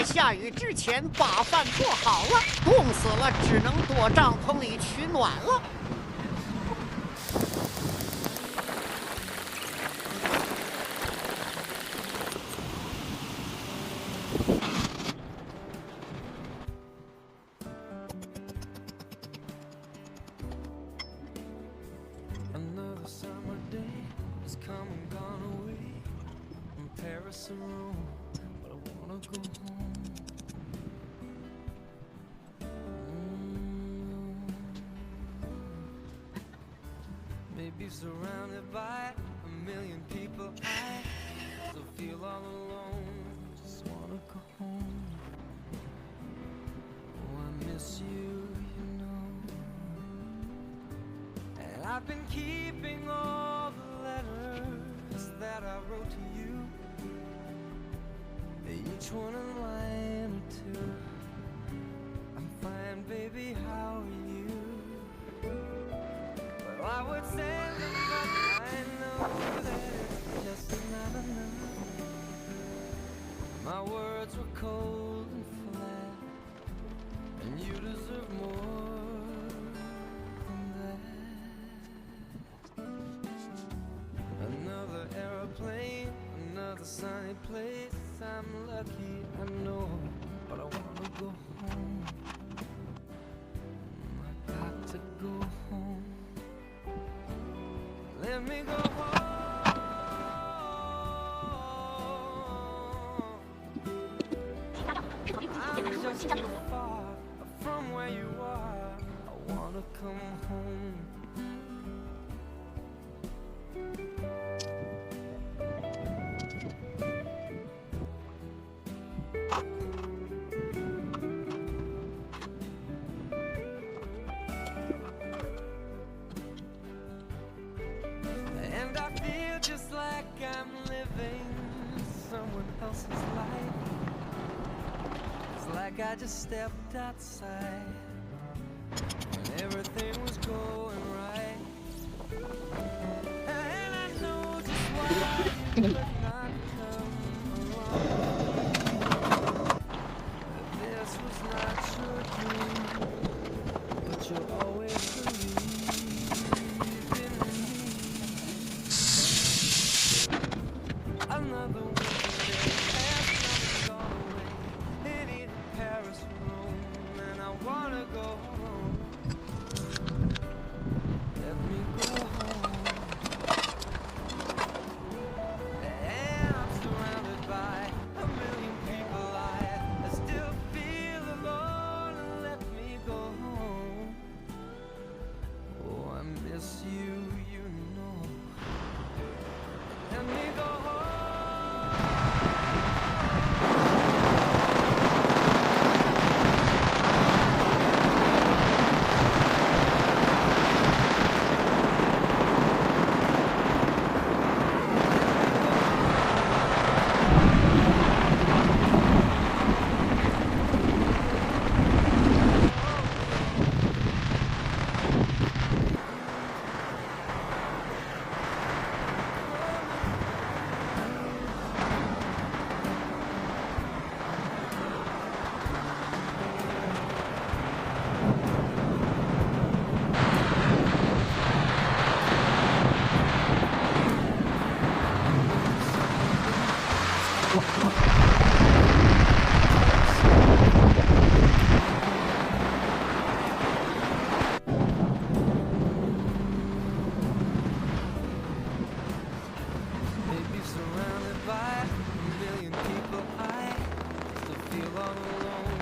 下雨之前把饭做好了，冻死了只能躲帐篷里取暖了。Maybe surrounded by a million people, I still feel all alone. Just wanna go home. Oh, I miss you, you know. And I've been keeping all the letters that I wrote to you, each one a line or two. I'm fine, baby, how are you? Well, I would say that, but I know that it's just not enough. My words were cold and flat, and you deserve more than that. Another aeroplane, another sunny place. I'm lucky, I know, but I wanna go home. I got to go home. Let me go home. I'm just so far from where you are. I wanna come home. And I feel just like I'm living someone else's life. It's like I just stepped outside and everything was going right. And I know just why you could not come along. This was not your dream, but you'll always believe in me. Another winter day has come and gone away. It ain't Paris or Rome, and I wanna go home. Let me go home. And I'm surrounded by a million people. I still feel alone. Let me go home. Oh, I miss you, you know. Let me go home. Maybe surrounded by a million people, I still feel all alone.